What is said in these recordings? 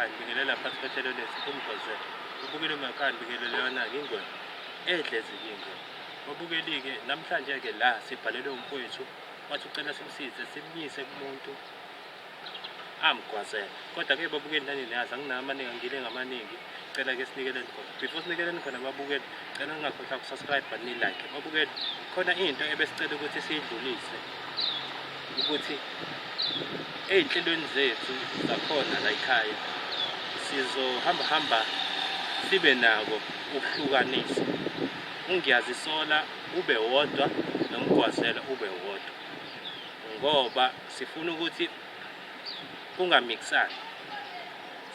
emakhaya ngibingelela phansi kohlelo lethu umgqozelo. Ubukele emakhaya ngibingelelana-ke ingwenya edlezile ingwenya. Wabukeli-ke namhlanje-ke la sibhalelwe umfowethu wathi ucela simsize simyise kumuntu amgwazela. Kodwa-ke babukeli nani niyazi anginawo amaningi angile ngamaningi. Cela-ke sinikeleni khona. Before sinikeleni khona babukeli, cela ngingakhohlwa ukusubscribe but ni-like. Babukeli khona into ebesicela ukuthi siyidlulise ukuthi ey'nhlelweni zethu zakhona la ekhaya sizohamba sibe nako ukuhlukanisa. Ungiyazisola ube wodwa nomgwazela ube wodwa. Ngoba sifuna ukuthi kungamixani.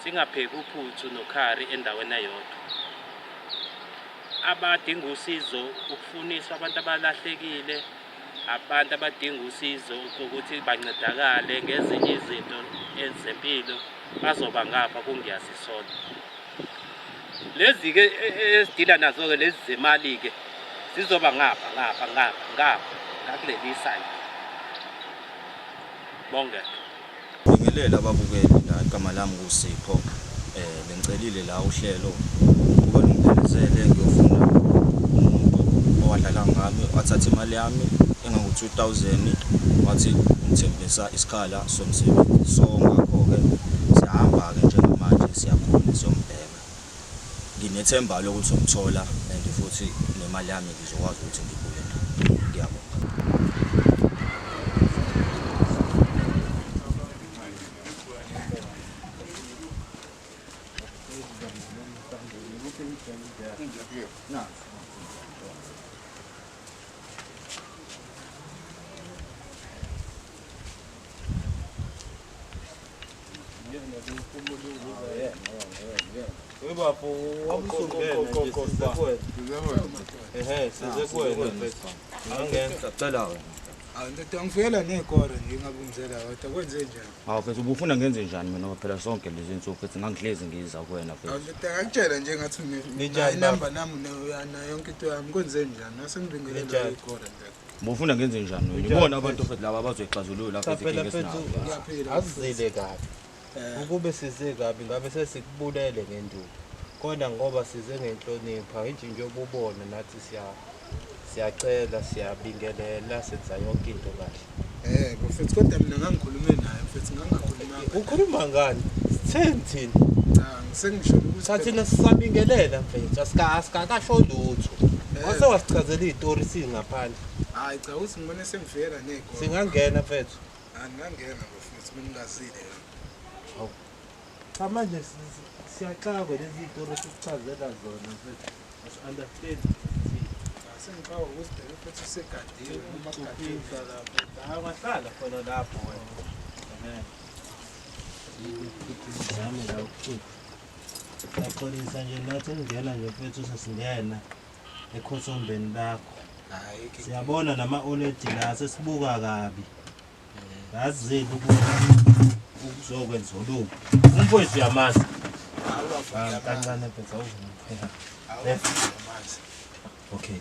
Singapheki uphuthu nokhari endaweni eyodwa. Abadinga usizo ukufuniswa abantu abalahlekile, abantu abadinga usizo ukuthi bancedakale ngezinye izinto ezempilo bazoba ngapha kungiyazisola. Lezi-ke esidila nazo-ke lezi zemali-ke zizoba ngapha ngakuleli side. Bonke. Ngibingelela ababukeli la igama lami kuSipho. Bengicelile la uhlelo ukuba ngiphelezele ngiyofuna umuntu owadlala ngami wathatha imali yami engango-2000 wathi ngithembisa isikhala somsebenzi. So ngakho-ke siyahamba-ke njengamanje siyakhona siyombheka. Nginethemba lokuthi umthola and futhi nemali yami ngizokwazi ukuthi ngibuye nayo. Ngiyabonga. Ngifela nekora nje ngabungizela kodwa kwenze njani? Hawu mfethu ubufuna ngenze njani mina phela sonke lezi insuku mfethu ngangihlezi ngiza kuwena mfethu. Ngakutshela nje ngathi inamba nami nayo yonke into yami kwenze njani? Nasengibingelela ikora nje. Ubufuna ngenze njani wena? Ubona abantu mfethu laba abazoyixazulula mfethu phela inkinga esinayo. Ngiyaphila. Asizile kabi. Ukube size kabi ngabe sesikubulele ngenduku. Kodwa ngoba size ngenhlonipho nje ububona nathi siyacela siyabingelela senza yonke into kahle. Mfethu kodwa mina ngangikhulume naye mfethu ngangakhuluma. Ukhuluma ngani? Sitheni thina? Cha ngisengisho ukuthi Sathina sisabingelela mfethu asikakasho lutho. Wase wasichazela izitori singaphandle. Hayi cha uthi ngibone sengifela nekora. Singangena mfethu. Angingena mfethu mina ngazile. Hawu. Cha manje siyaxakwa lezi zitori sisichazela zona mfethu. Understand? Sengiqhawe ukuthi mfethu segadiwe noma Uphila lapha. Awahlala khona lapho wena. Izame la ukukhipha. Yaxolisa nje nathi ngena nje mfethu sesingena ekhosombeni lakho. Hayi Siyabona nama-oledi la sesibuka kabi. Yazile ukuthi ukuzokwenza lokho. Umfowethu uyamazi. Kancane mfethu awuvume. Okay.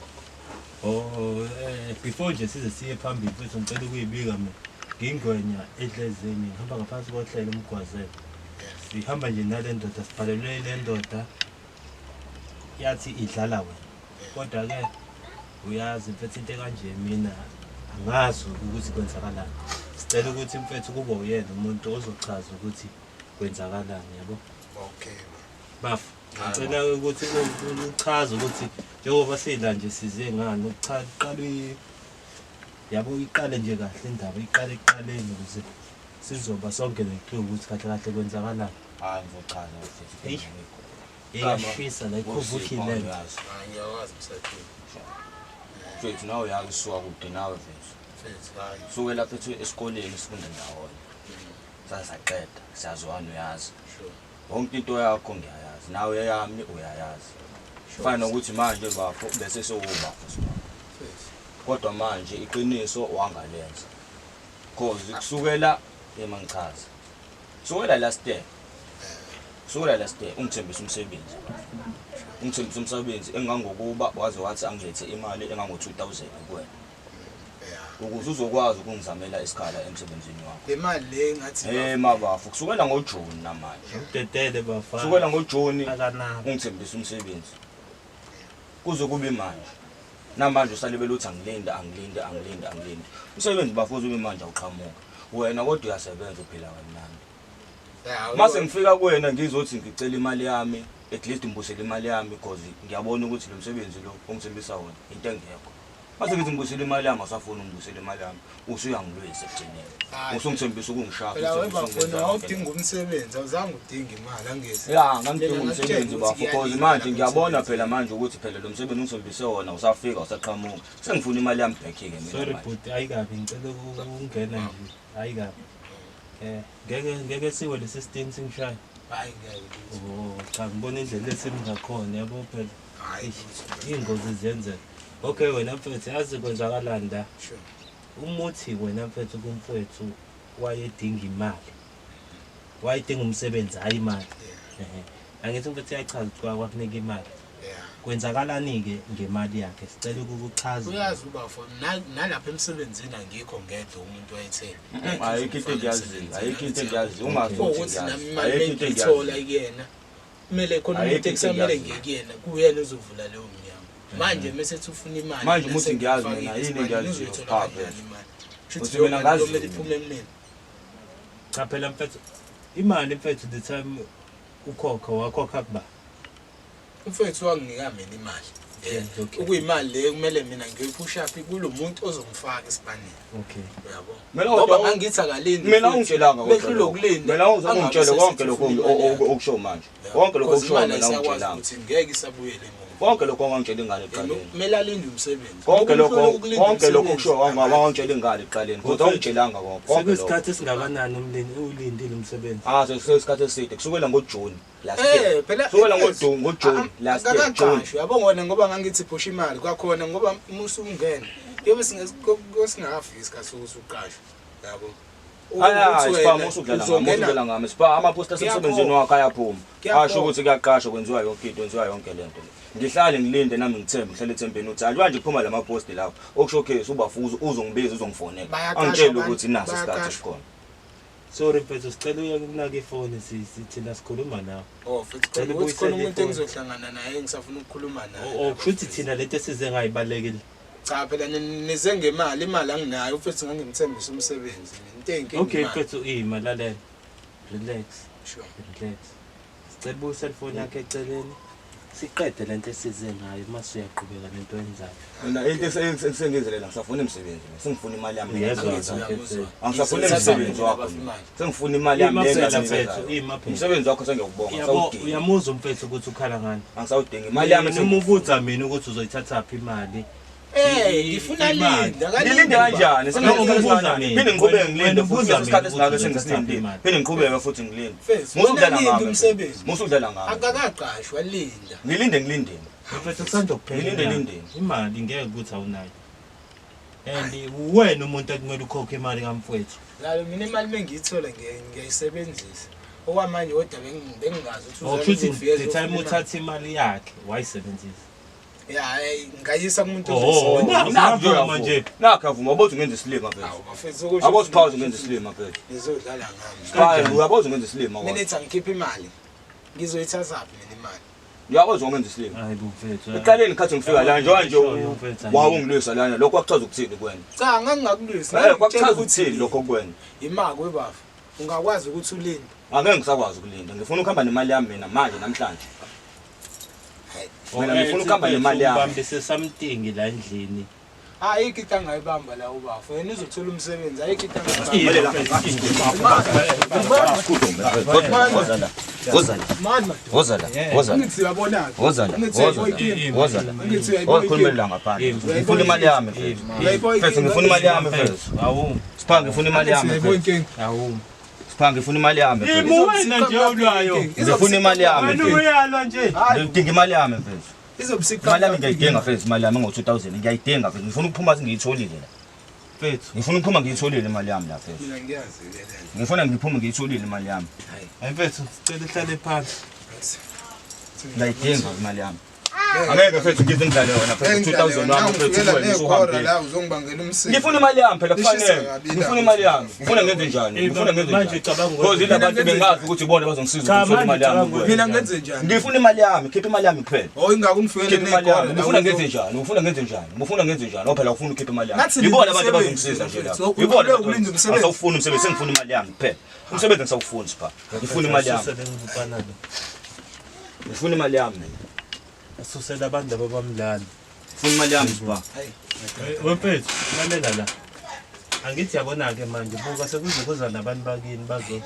Before nje size siye phambili mfethu ngicela ukuyibika mina. Ngingwenya edlezeni hamba ngaphansi kohlelo umgwazelo. Sihamba nje nale ndoda sibhalelwe le ndoda yathi idlala wena. Kodwa ke uyazi mfethu into kanje mina angazi ukuthi kwenzakalani. Sicela ukuthi mfethu kube uyena umuntu ozochaza ukuthi kwenzakalani yabo. Okay. Bafu ngicela ukuthi uchaze ukuthi njengoba sila nje size ngani uqala yabo iqale nje kahle indaba iqale eqaleni ukuze sizoba sonke neclue ukuthi kahle kahle kwenzakalani. Hayi ngizochaza mfethu. Eyashisa la ikhuvukile. Ngiyawazi msakini. Mfethu nawe uyazi suka kude nawe mfethu. Mfethu hayi. Suke lapha ethu esikoleni sifunda ndawonye. Sasaqeda siyazwana uyazi. Sure. Wonke into yakho ngiyayazi nawe yami uyayazi. Fana nokuthi manje bafo bese sewuba kodwa manje iqiniso wangalenza. Cause kusukela emangichaza. Kusukela last day. Ungithembisa umsebenzi. Engangokuba waze wathi angilethe imali engango 2000 kuwena. ukuze uzokwazi ukungizamela isikhala emsebenzini wakho. Le mali le ngathi Mabafu kusukela ngoJuni namanje. Udedele bafana. Kusukela ngoJuni Akanabo. ungithembisa umsebenzi. Kuze kube manje. Namanje usalibela uthi angilinde. Umsebenzi bafuza ube manje awuqhamuka. Wena kodwa uyasebenza uphila kamnandi. Mase ngifika kuwena ngizothi ngicela imali yami, at least ngibusele imali yami because ngiyabona ukuthi lo msebenzi lo ongisebenzisa wona into engekho. Mase ngithi ngibusele imali yami asafuna ngibusele imali yami, usuyangilwisa ekugcineni. Usungithembisa ukungishaya phela webafona awudinga umsebenzi awuzange udinga imali angezi. Ya ngangidinga umsebenzi bafo because manje ngiyabona phela manje ukuthi phela lo msebenzi ungisebenzise wona usafika usaqhamuka. Sengifuna imali yami back ke mina. Sorry but ayikabi ngicela ukungena nje. Ayikabi. Ngeke siwe le system singishaya. Hayi ngeke. Cha ngibona indlela esimza khona yabo phela. Hayi ingozi ziyenzeka. Okay wena mfethu yazi kwenzakalani la. Sure. Umuthi wena mfethu kumfethu wayedinga imali. Wayedinga umsebenzi hayi imali. Angithi mfethu uyachaza ukuthi kwakunika imali. Kwenzakalani ke ngemali yakhe sicela ukukuchaza. Uyazi ubafo nalapha emsebenzini angikho ngedwa umuntu wayethela. Ayikho into engiyazi. Ungathi imali engithola kuyena. Kumele khona umuntu ekusamele ngekuyena kuyena uzovula leyo mnyango. Manje mesethi ufuna imali. Manje umuthi ngiyazi mina yini engiyazi pha. Shuthi mina ngazi kumele iphume emnene. Cha phela mfethu imali mfethu the time ukhokha wakhokha kuba. Mfethu wanginika mina imali. Ukuyimali le kumele mina ngiyophusha phi kulo muntu ozongifaka esipaneni. Okay. Uyabo. Mina ngoba angithi akalindi. Mina ungitshelanga kodwa. Behlule ukulinda. Mina uzongitshela konke lokho okusho manje. Konke lokho okusho mina ungitshelanga. Ukuthi ngeke isabuyele emuva. Konke lokho ongangitshela ingane eqaleni. Kumele alinde umsebenzi. Konke lokho okusho wangitshela ingane eqaleni. Kodwa ungitshelanga konke. Sekusikhathi esingakanani umlindi ulindile umsebenzi? Sekusikhathi eside kusukela ngoJuni last year. Kusukela ngoJuni last year. June. Yabo ngone ngoba ngangithi phusha imali kwakhona ngoba umusu ungena. Yobe singafika isikhathi sokuqashwa. Yabo. Sipha usudlala ngami. Sipha amaposta asemsebenzini wakhe ayaphuma. Asho ukuthi kuyaqashwa kwenziwa yonke lento. Ngihlale ngilinde nami ngithembe ngihlale ethembeni uthi alwa nje iphuma lama post lapho okushowcase ubafuza uzongibiza uzongifonela angitshela ukuthi naso isikhathi esikhona. Sorry mfethu sicela uye kunaka ifoni sithina sikhuluma nawe. Futhi ukuthi khona umuntu engizohlangana naye engisafuna ukukhuluma naye. Kushuthi thina lento esize ngayibalekile. Cha phela nize ngemali imali anginayo futhi ngangimthembisa umsebenzi into enkinga. Okay mfethu imalalela. Relax. Sure. Relax. Sicela ubu cellphone yakhe eceleni. Siqede lento esize ngayo mase uyaqhubeka lento enzayo. Mina into engisengenzelela ngisafuna umsebenzi sengifuna imali yami Angisafuna umsebenzi wakho sengifuna imali yami umsebenzi wakho sengiyakubonga awudingi uyamuzwa umfethu ukuthi ukhala ngani angisawudingi imali yami semubuza mina ukuthi uzoyithatha phi imali ngifuna linda ngilinde kanjani sengibuza mina phinde ngiqhubeke ngilinde futhi isikhathi esingaka sengisilindile phinde ngiqhubeke futhi ngilinde musudlala ngami akakaqashwa linda ngilinde mfethu kusanda kuphela imali ngeke ukuthi awunayo and wena umuntu ekumele ukhokhe imali kamfowethu lalo mina imali mengiyithola ngiyayisebenzisa okwamanje kodwa bengingazi ukuthi the time uthatha imali yakhe wayisebenzisa ngayisa kumuntu nakho manje nakavuma abothi ngenza isilima phela abothi pause ngenza isilima phela ngizodlala ngami uyaboza ungenza isilima mina ethi angikhiphe imali ngizoyithathaaphi mina imali uyaboza ungenza isilima hayi mfethu eqaleni khathi ngifika la nje wawungilwisa lana lokho akuchaza ukuthini kuwena cha ngangingakulwisa kwakuchaza ukuthini lokho kuwena imaki webafu ungakwazi ukuthi ulinde angeke ngisakwazi ukulinda ngifuna ukuhamba nemali yami mina manje namhlanje mina ngifuna ukuhamba nemali yami bambise something la endlini ayikho into angayibamba la ubafu wena uzothola umsebenzi ayikho into khulumela ngaphandle ngifuna imali yami mfethu ngifuna imali yami mfethu sipha ngifuna imali yami sipha ngifuna imali yami wena nje ulwayo ngifuna imali yami wena uyalwa nje ngidinga imali yami mfethu izobusika imali yami ngiyayidinga mfethu imali yami ngo-2000 ngiyayidinga mfethu ngifuna ukuphuma sengiyitholile la mfethu ngifuna ukuphuma ngiyitholile imali yami la mfethu mina ngiyazi ngifuna ngiphume ngiyitholile imali yami hayi mfethu sicela ihlale phansi ngiyayidinga imali yami Angeke mfethu ngize ngidlale wena mfethu 2000 wami mfethu wena usuhambile. La uzongibangela umsindo. Ngifuna imali yami phela kufanele. Ngifuna imali yami. Ufuna ngenze njani? Ufuna ngenze manje njani? cabanga Because abantu bengazi ukuthi ibona bazongisiza ukuthola imali yami. Mina ngenze njani? Ngifuna imali yami, khipha imali yami kuphela. Oh ingako ngifikele Khipha imali yami. Ufuna ngenze njani? Ufuna ngenze njani? Ufuna ngenze njani? Phela ufuna ukhipha imali yami. Ibona abantu abazongisiza nje lapho. Ibona ukulinda umsebenzi. Awufuna umsebenzi, sengifuna imali yami kuphela. Umsebenzi ngisawufuna sipha. Ngifuna imali yami. Ngifuna imali yami mina. Asusela abantu ababamdlali. Ngifuna imali yami sipha. Wemfethu lalela la. Angithi yabona ke manje buka sekuze kuza nabantu bakini bazo.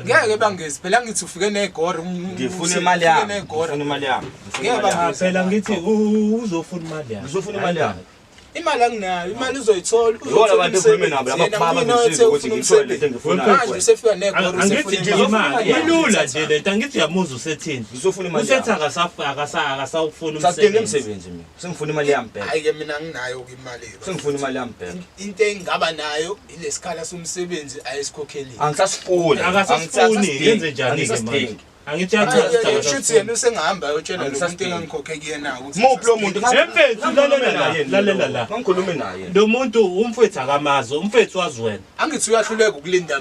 Ngeke bangezi phela ngithi ufike negoro Ngifuna imali yami. Ngifuna imali yami. Phela ngithi uzofuna imali yami. Uzofuna imali yami. imali anginayo imali uzoyithola Yona abantu ekhulume nabo labapha bangisiza ukuthi ngithole lento engifuna. manje usefika negoro Angithi nje imali ilula nje lento angithi yamuza usethini. Ngizofuna imali Usethi yami. akasawufuna Sasidinga umsebenzi. umsebenzi mina. Sengifuna imali yami phela. hayi ke mina nginayo imali Sengifuna imali yami phela. into engaba nayo ilesikhala somsebenzi ayisikhokheli Angisasifuni. Akasafuni yenze njani ke manje? Angithi yachaza shuthi yena usengihamba ayotshela lo muntu engangikhokhe kuyena ukuthi Muphi lo muntu? Mfethu lalela la. Ngikhulume naye. Lo muntu umfethu akamazi, umfethu wazi wena. angithi uyahluleka ukulinda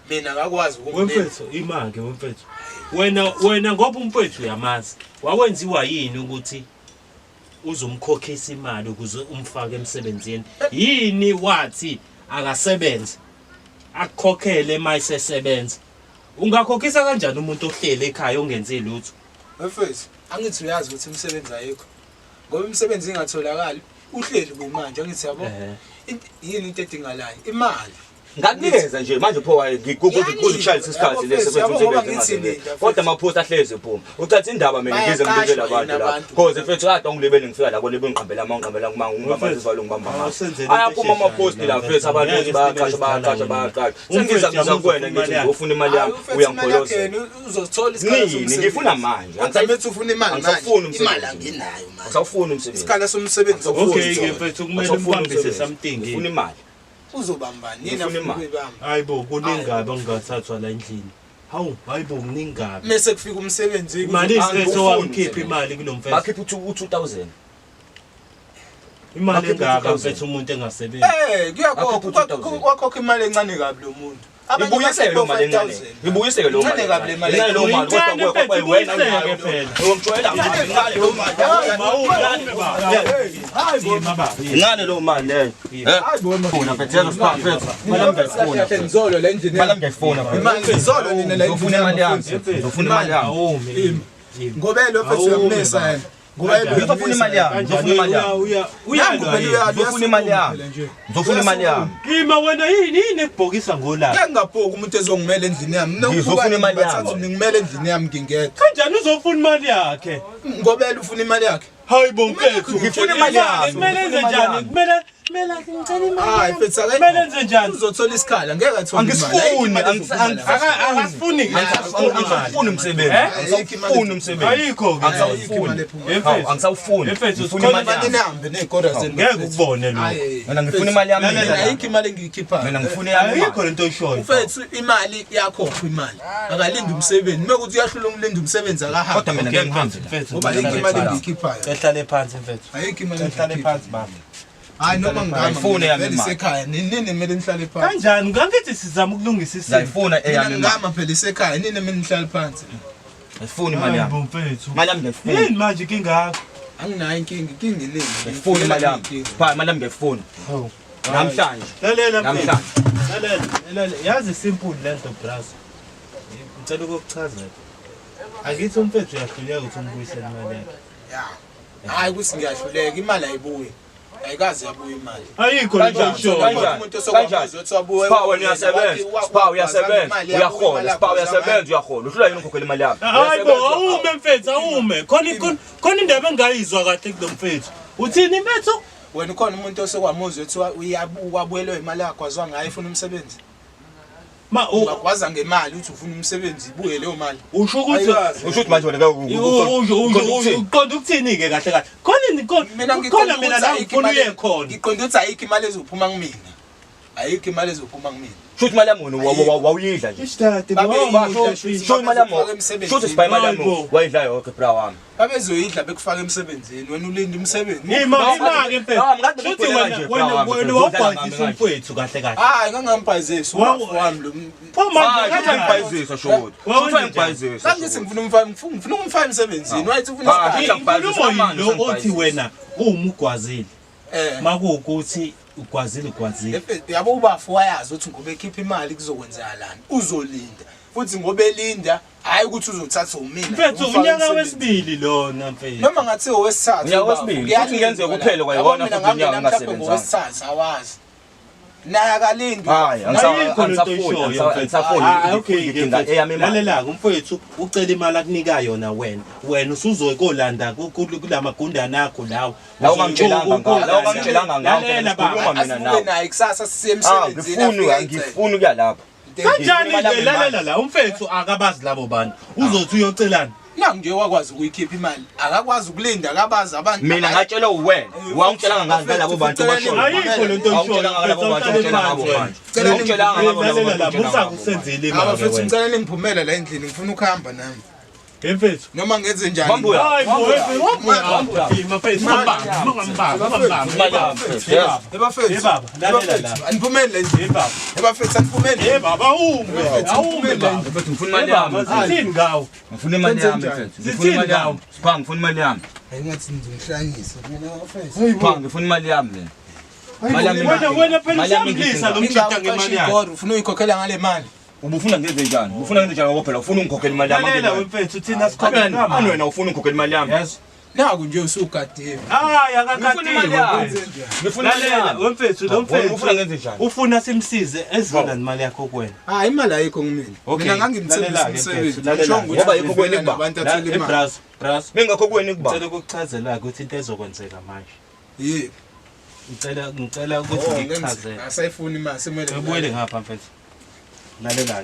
mina akakwazi ukumlinda Wemfethu imake wemfethu. Wena ngoba umfethu uyamazi. Wakwenziwa yini ukuthi uzomkhokhisa imali ukuze umfake emsebenzini? Yini wathi akasebenze? Akukhokhele mayisesebenza. Ungakhokhisa kanjani umuntu ohlele ekhaya ongenzi lutho? mfethu angithi uyazi ukuthi umsebenzi ayikho ngoba imisebenzi ingatholakali uhleli kumanje angithi yabo yini into edingalayo imali Ngakunikeza nje manje pho ngikukushaya isikhathi lesi sebenzisa. Kodwa amaphosta ahleze phuma. Uthatha indaba mina ngize ngibekele abantu la. Because mfethu kade ungilebele ngifika la kole bengiqambela amangqambela ngibamba izivalo ngibamba manje. Ayaphuma amaphosta la mfethu abantu bayaqasha. Sengiza kuwena ngithi ufuna imali yami uyangikholoza. uzothola isikhala Nini ngifuna manje. angisamethi ufuna imali Angisafuni imali umsebenzi. anginayo manje Angisafuni umsebenzi. isikhala somsebenzi Okay ke mfethu kumele Angisafuni umbambise umsebenzi. something. Ngifuna imali. uzobambani yena Ngifuna imali. ukubamba Hayibo kuningabe ongathathwa la endlini. Hawu hayibo kuningabe. mase kufika umsebenzi Imali Angifuni isetho wamkhipha umsebenzi. imali kunomfethu. Bakhipha u2000. Imali bakhipha engaka 2000. mfethu umuntu engasebenzi. kuyakhokha imali encane kabi lo muntu Ibuyiseke lo mali encane. Ibuyiseke lo mali. Incane kabi le mali. Incane lo mali kodwa kuwe wena Ibuyiseke phela. uyomjwayela incane lo mali. Incane lo mali leyo. Funa phethela siphathe. Mala ngiyifuna. ngizolo la endlini Mala ngiyifuna. imali ngizolo nina la Ngifuna imali yami. Ngifuna imali yami. Awumi. ngoba lo mfethu uyamnesa yena ngoba Ngizofuna imali yami. Ngizofuna imali yami. Ngizofuna imali yami. Ngizofuna imali yami. Ima wena yini ekubhokisa ngolaka? ngiyangabhoka umuntu ezongimela endlini yami Ngizofuna imali yami. bathathu ngimela endlini yami ngingedwa Kanjani uzofuna imali yakhe? ngoba ufuna imali yakhe Hayibo mfethu. Ngifuna imali yami. Kumele enze njani? Kumele ngicela imali. hayi mfethu Kumele enze njani? uzothola isikhala ngeke athola Angisifuni. Akasifuni Angisafuni umsebenzi. Angisafuni umsebenzi. Ayikho ke. Angisawufuni. Angisawufuni. Mfethu Ngifuna imali imali yami. nihambe nezikora zenu Ngeke ukubone lo. Mina ngifuna imali yami. ayikho imali engiyikhiphayo Mina ngifuna yami. Ayikho lento oyishoyo. mfethu imali yakhokhwa imali akalindi umsebenzi mekuthi uyahlula umlindi umsebenzi akahambi Kodwa mina ngeke ngihambe. Mfethu. ngoba ayikho imali engiyikhiphayo Ehlale phansi mfethu. ayikho imali Ehlale engiyikhiphayo phansi baba. hayi noma Ayifuni yami ngama imali. isekhaya nini kumele nihlale phansi Kanjani? Ngangithi sizama ukulungisa isimo. Ngiyifuna mina eyami imali. ngama phela isekhaya nini kumele nihlale phansi Ngifuna imali Hayibo yami. mfethu. Imali yami ngiyifuna. Yini manje inkinga yakho? anginayo inkinga iningi Ngifuna imali yami. Cha imali yami ngiyifuna. Hawu. Namhlanje. Lalela mfethu. Namhlanje. Lalela. Yazi simple lento bras. Ngicela ukukuchazela. Akithi umfethu uyahluleka ukuthi umbuyisele imali yakhe. ya hayi ukuthi ngiyahluleka imali ayibuyi ayikaze yabuya imali Ayikho lento oyishoyo. umuntu osokwazi ukuthi wabuye Spa wena uyasebenza. Spa uyasebenza. Uyahola. Spa uyasebenza uyakhola. Uhlula yini ukhokhela imali yami? Hayibo awume mfethu awume. Khona indaba engayizwa kahle kulo mfethu. Uthini mfethu? wena ukhona umuntu osokwamuzi ukuthi uyabuyelwa imali yakho wazwa ngayo ufuna umsebenzi Ma ungakwaza ngemali uthi ufuna umsebenzi ibuye leyo mali usho ukuthi Usho ukuthi manje wena uqonda ukuthini ke kahle kahle. Khona mina la ngifuna uye khona. ngiqonda ukuthi ayikho imali ezophuma kumina ayikho imali ezophuma kumina Shoot imali yami wawuyidla nje. Isithathe Shoot imali yami. Shoot isibhayi imali yami wayidla yonke bra wami. Abezoyidla bekufaka emsebenzini wena ulinda umsebenzi. Imake mfethu. Shuthi wena wawubhazisa umfowethu kahle kahle. Hayi ngangamphazisa wami lo. Pho manje ngiyabhayizisa shoot. Shoot ngiyabhayizisa. Sangithi ngifuna umfaka emsebenzini. Wayithi ufuna isikhathi. Lo othi wena umugwazile. Makuwukuthi ugwazile. Yabo ubafu wayazi ukuthi ngoba ekhipha imali kuzokwenzakalani. Uzolinda. Futhi ngoba elinda hayi ukuthi uzothatha umina. Mfethu unyaka wesibili lona mfethu. Noma ngathi owesithathu. Unyaka wesibili. Futhi ngiyenzeka kuphela kwayona futhi unyaka ngasebenza. Owesithathu awazi. Naye akalindi. Hayi lalela umfowethu ucela imali akunika yona wena usuzokolanda kulamagundana akho lawo ungangitshelanga ngawo mina nawe naye kusasa siye emsebenzini ngifuna ukuya lapha kanjani ke lalela la umfowethu akabazi labo bantu uzothi uyocelana nangu wakwazi ukuyikhipha imali akakwazi ukulinda akabazi abantu mina ngatshela uwena wangitshelanga ngalabo bantu basho ayikho lento usenzile imali abafethu ngicela ningiphumele la endlini ngifuna ukuhamba nami mfethu noma ngenze njani hayi baba lalela la aniphumele nje baba ebafethu aniphumele baba awume baba ngifuna imali yami sithini ngawo ngifuna imali yami ngifuna imali yami sipha ngifuna imali yami ayingathi ngizohlanyisa mina abafethu sipha ngifuna imali yami wena phela usamlisa lo mjida ngemali yakhe ufuna uyikhokhela ngale mali ubufuna ngenze njani ufuna ngenze njani ngoba phela ufuna ungikhokhela imali yami lalela mfethu thina sikhokhela ngani wena ufuna ungikhokhela imali yami yes naku nje usugadile hayi akakadile ngifuna imali yami mfethu lo mfethu ufuna ngenze njani ufuna simsize ezona imali yakho kuwena hayi imali ayikho kumina mina ngangimthembisa umsebenzi ngoba yikho kuwena kuba abantu athela imali bras bengakho kuwena kuba ngicela ukuchazela ukuthi into ezokwenzeka manje yebo ngicela ukuthi ngichazele asayifuni imali semele ubuyele ngapha mfethu lalela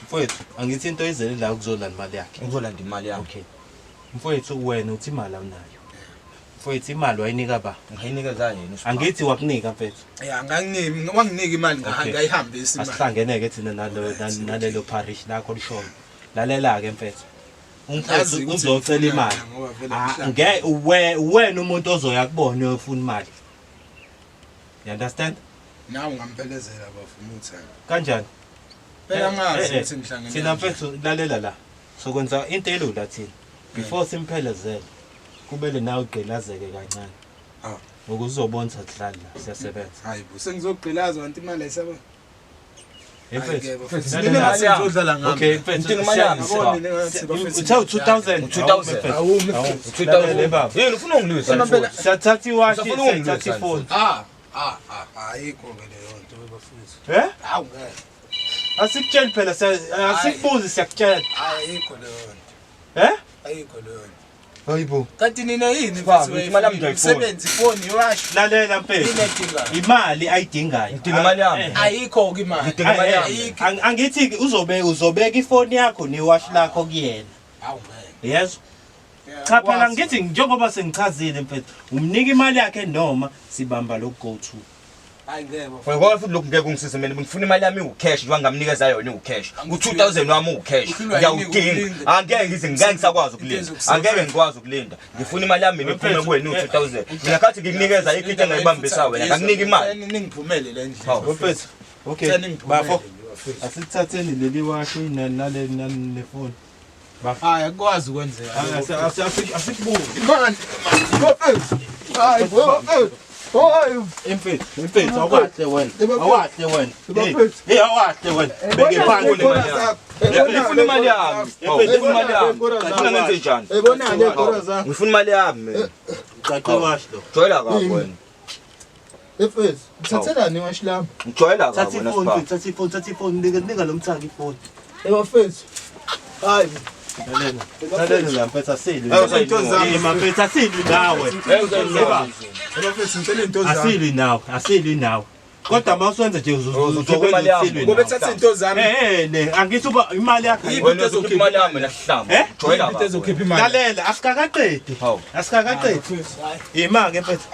mfethu angithi into izele la ukuzolanda imali yakhe ngizolanda imali yami okay mfethu wena uthi imali awunayo mfethu imali wayinika ba ngiyinikeza yena angithi wakunika mfethu ya wanginika imali ngayihambisa imali asihlangeneke thina nalelo parish lakho lishoyo lalela ke mfethu umfethu uzocela imali wena umuntu ozoya kubona uyofuna imali you understand nawe ungamphelezela bafuna uthanda kanjani phela ngazi ukuthi ngihlangene thina mfethu lalela la sokwenza into elula thina before simphelezele kubele nawe ugqilazeke kancane ukuze uzobona ukuthi dlala la siyasebenza hayi bo sengizogqilaza wanti imali ayisebenza mfethu ngizodlala ngami okay mfethu imali yami uthe 2000 awumi 2000 baba yini ufuna ungilwisa siyathatha iwashi siyathatha ifoni ayikho ke leyo nto bafuthu hawu ngeke asikutshela phela asikubuzi siyakutshela ayikho leyo nto ayikho leyo nto hayibo kanti nina yini imali yami umsebenzi ifoni iwashi lalela mfethu imali ayidingayo ngidinga imali yami ayikho ke imali ngidinga imali yami angithi uzobeka ifoni yakho newashi lakho kuyena hawu ngeke yes cha phela ngithi njengoba sengichazile mfethu umnika imali yakhe noma sibamba lo go to hayi ngeke ngoba futhi lokhu ngeke ungisize mina ngifuna imali yami ucash njengoba ngamnikeza yona ucash ku2000 wami ucash ngiyawudinga angeke ngize ngeke ngisakwazi ukulinda angeke ngikwazi ukulinda ngifuna imali yami ngiphume kuwena u2000 mina kathi ngikunikeza ikinto engayibambisa wena akunika imali ningiphumele le ndlela mfethu okay bafo asithatheni leli washi nale phone hayi akwazi ukwenzeka asikubuzi imali mfethu awahle wena awahle wena beke phansi ngifuna imali yami ngifuna imali yami ngifuna ngenze njani ngifuna imali yami caca washi lo joyela kabi wena efethu ngithathelani iwashi lami joyela kabi wena thatha ifoni nika lo mthaki ifoni ebafethu hayi lalela la mfethu asili mfethu asili nawe ebafethu ngicela into zami asili nawe kodwa mawusenza nje uzokwenza isilwe ngoba ethatha into zami angithi uba imali yakho wena uzokhipha imali yami lahlamba joyela kabi ezokhipha imali lalela asikakaqedi imake mfethu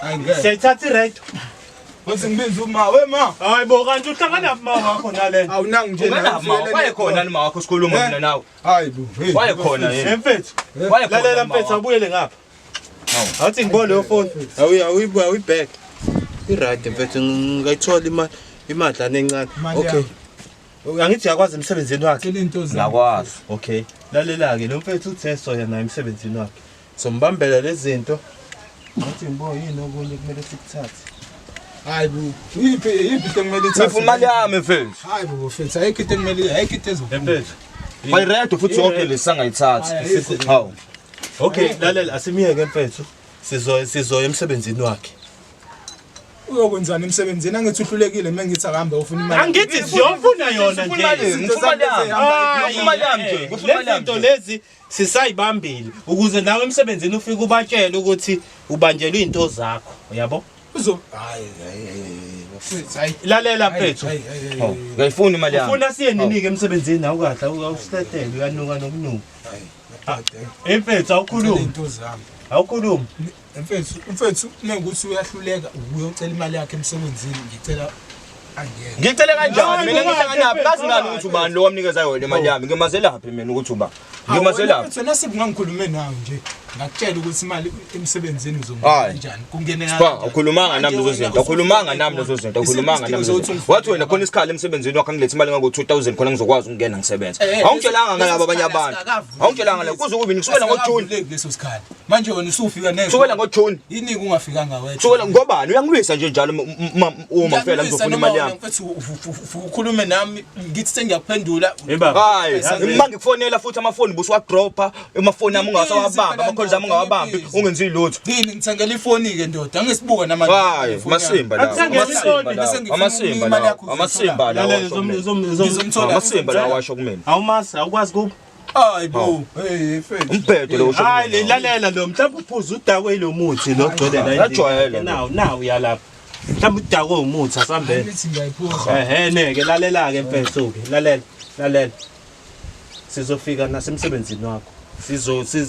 siyayithatha irate Wathi ngibenza uma wema. Hayi bo kanti uhlangana ma wakho nale. Awunangi nje wayekhona nima wakho sikhuluma mina nawe hayi bo. wayekhona yini Mfethu. Lalela mfethu abuyele ngapha. Awuthi ngibone leyo phone. Awuyiback. I-right mfethu ngayithola imadlana encane. Okay. Angithi yakwazi emsebenzini wakhe. Into zakho. ngakwazi Okay. Lalela ke lo mfethu uTheso yena emsebenzini wakhe. Sombambela lezi zinto. Ngathi ngibona yini okunye kumele sikuthathe. Hayi bo. Yiphi into kumele ithathe. ngifuna imali yami mfethu Hayi bo mfethu ayikho into kumele ayikho into ezokufuna. Mfethu. bayiredo futhi yonke lesangayithathi hawu Okay, lalela asimiyeke mfethu. Sizoya emsebenzini wakhe. Uyokwenzana emsebenzini angithi uhlulekile mengithi akahamba ufuna imali. Angithi siyofuna yona nje. ngifuna imali yami nje ngifuna imali Lezi zinto lezi sisayibambile ukuze nawe emsebenzini ufike ubatshele ukuthi ubanjelwe izinto zakho, yabo? Hayi mfethu hayi. Lalela mfethu. ngiyifuna imali yami Ufuna siye ninike emsebenzini awukadla awustetele uyanuka nokunuka. Mfethu awukhulumi. Into zami. Awukhulumi. Mfethu mengukuthi uyahluleka uyocela imali yakhe emsebenzini ngicela angeke. ngicela kanjani mina ngihlangana kazi ngani ukuthi ubani lo wamnikeza yona imali yami ngimazela laphi mina ukuthi uba ngimazela laphi Mfethu nasi ngikhulume nawe nje ngakutshela ukuthi imali emsebenzini uzongena kanjani kungene Spa ukhulumanga nami lezo zinto ukhulumanga nami lezo zinto ukhulumanga nami wathi wena khona isikhala emsebenzini wakho ngilethe imali ngako 2000 khona ngizokwazi ukungena ngisebenza awungitshelanga ngalabo abanye abantu awungitshelanga la kuze kube nikusukela ngoJune leso sikhala manje wena usufika nezo kusukela ngoJune yini kungafikanga wethu kusukela ngobani uyangilwisa nje njalo uma mfela ngizofuna imali yami ukhulume nami ngithi sengiyakuphendula hayi uma ngikufonela futhi amafoni buswadropa amafoni ami ungasawabamba amakhozi ami ungawabambi ungenzi lutho yini ngithengela ifoni ke ndoda angisibuka namanje hayi masimba lawo amasimba lawo amasimba lawo washo kumina Awumazi awukwazi kuba. hayi bo hey mfethu umbhedo lo usho Hayi lalela lo mhlawumbe uphuza udakwe lo muthi lo gcwele la. Yajwayele. Nawu uyalapha. Mhlawumbe udakwe umuthi asambele. ngithi ngiyayiphuza Neke lalela ke mfethu ke lalela. Sizofika nasemsebenzini wakho.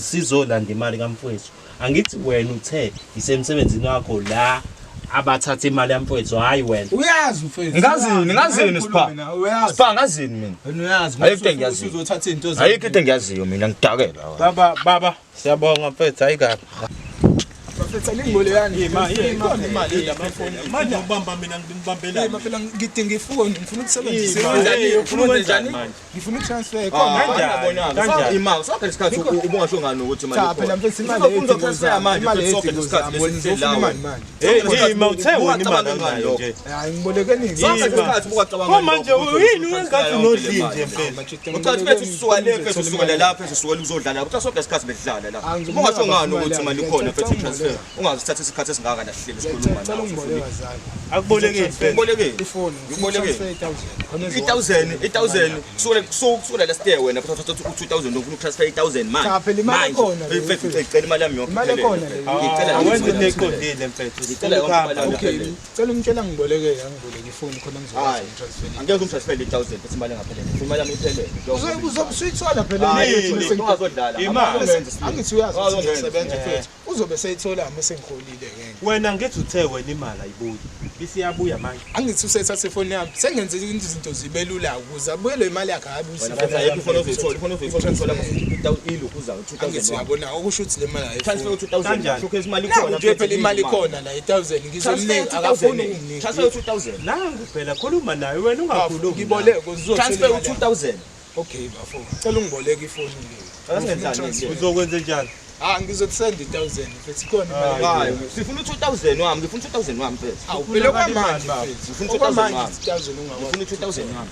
Sizolanda imali kaMfowethu. Angithi wena uthe isemsebenzini wakho la abathatha imali yaMfowethu hayi wena. uyazi mfethu ngazini spa ngazini mina wena uyazi Ayikho into engiyaziyo. uzothatha into zakho ayikho into engiyaziyo mina ngidakela Baba siyabonga mfethu hayi kabi. mfethu alingoleyani Imali lamafoni. Manje ubamba mina ngibambela. phela ngidinga ifoni ngifuna ukusebenzisa Ufuna njani manje? ngifuna utransfer Kanjani? imali sakhe isikhathi ubungasho ngani ukuthi imali cha phela mfethu imali uzotransfer manje sokhe isikhathi ngizofuna imali manje Hey mawuthe wona imali anayo nje. hayi ngiboleke nini sakhe isikhathi Ko manje yini wengathi unodlinje mfethu? ucathi bethu sisuka le phezulu sisuka lapha sisuka uzodlala ukuthi sonke isikhathi bedlala la ubungasho ngani ukuthi imali ikhona phezulu transfer ungazithatha isikhathi esingaka la sihleli sikhuluma ngicela ungiboleka zalo Akubolekile mfethu. ubolekile ifoni Ngiboleke. 1000 kusukela last year wena futhi uthatha 2000 ufuna utransfer 1000 manje Cha, phela imali ekhona le, mfethu ngicela imali yami yonke Imali ekhona le. ngicela Awenze neqondile mfethu. Ngicela yonke imali yami okay iphelele. cela ungitshela ngiboleke angiboleke ifoni khona ngizokwazi Hayi. utransfer angeke umtransfer 1000 bese imali engaphelele ufuna imali yami iphelele uzobusuyithola phela Hayi, imali ungazodlala Imali. angithi uyazi Ungazongenza. ukuthi ngisebenza mfethu uzobe seyithola mase ngiholile ke Wena ngithi uthe wena imali ayibuyi. Isiyabuya manje. angithi usethatha ifoni yami sengenze izinto zibe lula ukuze abuyele imali yakhe ayibuyise wena futhi ayikho ifoni ozoyithola ifoni ozoyithola uthola ilokhu uzayo angithi 2000 uyabona okusho ukuthi le mali transfer ayifuni 2000 Kanjani? showcase imali Naku ikhona nje phela imali ikhona la 1000 ngizomnika akafuni ukunginika transfer 2000 Nangu phela khuluma naye wena ungakhulumi. ngiboleke uzothola transfer imali yakhe. 2000 Okay bafo cela ungiboleke ifoni le Uzokwenza njani? ngizokusenda 1000 mfethu khona imali hayi sifuna 2000 wami ngifuna 2000 wami mfethu awuphela kwamanje Ngifuna mfethu 2000 okwamanje wami. 1000 ungakwazi ngifuna 2000 wami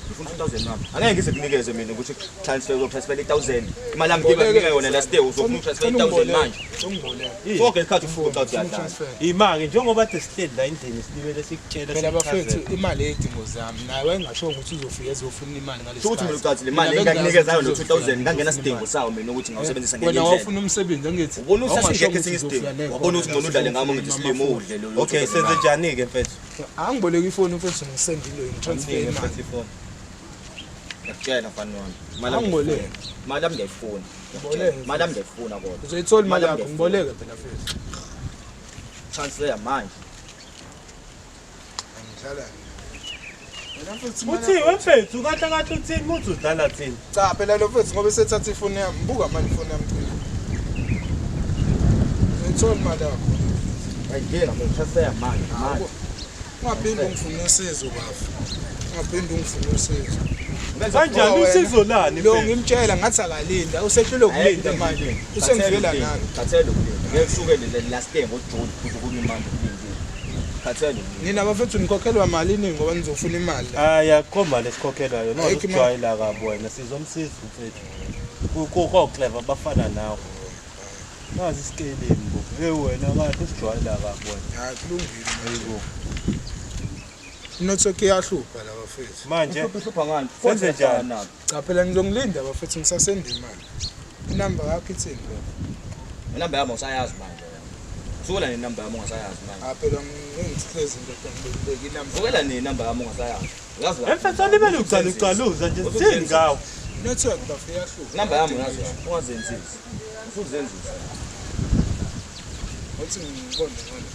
ngifuna 2000 wami angeke ngize kunikeze mina ukuthi transfer 1000 imali yami ngiba yona last day uzofuna transfer 1000 manje ungiboleke sonke isikhathi ufuna ukuthi yadlala transfer Imali njengoba sihleli la endlini silibele sikutshela phela bafethu imali yedingo zami naye wayengasho ukuthi uzofika ezofuna imali ngalesi ukuthi mina ucathi le mali engakunikeza yona 2000 ngangena sidingo sawo mina ukuthi ngawusebenzisa ngenye wena indlela wafuna umsebenzi angithi ubona ukuthi sasingekho esinye isidingo wabona ukuthi ngona udlale ngami ngithi silimo udle lo Okay senze njani ke mfethu? angiboleke ifoni mfethu ngisendile ngitransfer imali ngiyakutshela mfana wami Angiboleke. imali yami ngiyayifuna Ngiboleke. imali yami ngiyayifuna kodwa uzoyithola imali yakho ngiboleke phela mfethu transfer manje Dlala. Wena mfethu Uthi wemfethu kahle kahle uthini muthi udlala thini? cha phela lo mfethu ngoba esethatha ifoni yami buka manje ifoni yami cela. Ngithola imali yakho. Ayidinga ngishaya manje. Ungaphinde ungifune usizo bafu. Ungaphinde ungifune usizo. Kanjani usizo lani? Lo ngimtshela ngathi akalinda usehlule ukulinda manje. Usengivela nani? Khathele ukulinda. Ngeke kusukele le last day ngoJune kuze kube imali kulindile. Khathele. Nina bafethu nikhokhelwa malini ngoba nizofuna imali. Akho mali esikhokhelwayo noma ukujwayela kabi wena sizomsiza mfethu. Kuko clever bafana nawe. Nazi isikeleni bo. Wena kahle usijwayela kabi wena. Hayi kulungile. Hayibo. Network iyahlupha la bafethu. Manje uhlupha ngani? Senze njani? Cha phela ngizongilinda bafethu ngisasenda imali. Inamba yakho ithini lo? Inamba yami usayazi manje. Sukela nenamba yami ungasayazi manje. Phela ngingisihlezi into ngibeka inamba. Sukela nenamba yami ungasayazi. Uyazi la. emfethu alibele ukucalucaluza nje sithini ngawo. Network bafu iyahlupha. Inamba yami uyazi. Ungazenzisi. Usuzenzisa. Uthi ngibone ngone.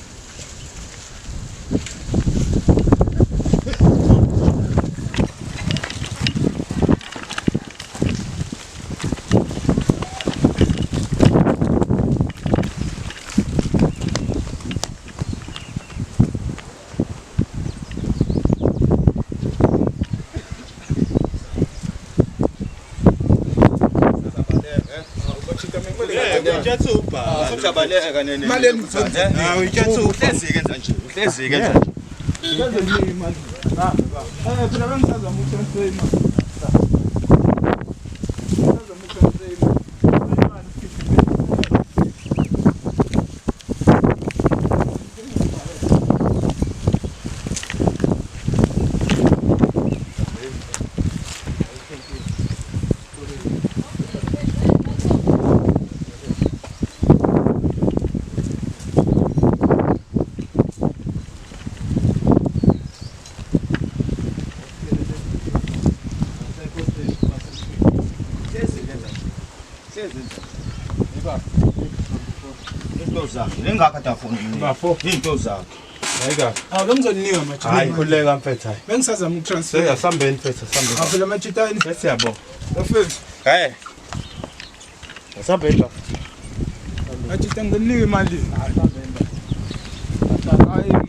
Ngiyathupa. Ujabaleka nene. Imali engifuna. Hawu ngiyathupa. Uhlezike nje. Uhlezike nje. Yenze nini imali? Phela bengisazama ukutransfer imali. Ngizama ukutransfer imali. Into zakhe. Lengakho atafuna. Bafo. Into zakhe. Hayika. Awu bengizoninika manje. Hayi khuleka mfethu hayi. Bengisazama ukutransfer. Sesihambeni mfethu sihambeni. Phela machitani. Sesiyabo. Bafethu. Hayi. Sihambeni bafo. Machitani nginika imali. Hayi.